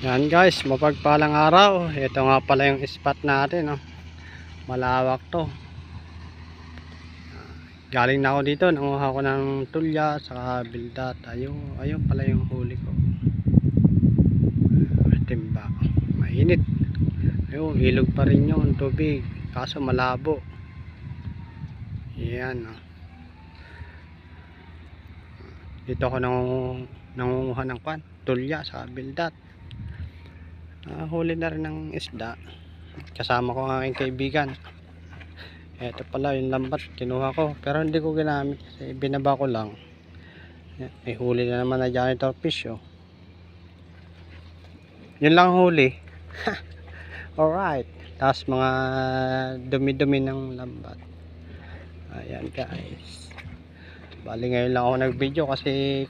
Yan guys, mapagpalang araw. Ito nga pala yung spot natin, no? Malawak to. Galing na ako dito, nanguha ko ng tulya saka bildat. Ayun pala yung huli ko. Timba. Mainit. Ayun, ilog pa rin yung tubig. Kaso malabo. Yan, no? Dito ako nangunguha ng tulya saka bildat. Huli na rin ng isda. Kasama ko ang aking kaibigan. Ito pala yung lambat kinuha ko, pero hindi ko ginamit kasi binaba ko lang. May huli na naman na janitor fish, oh. Yun lang huli. Alright, tapos mga dumi-dumi ng lambat. Ayan guys, bali ngayon lang ako nag video kasi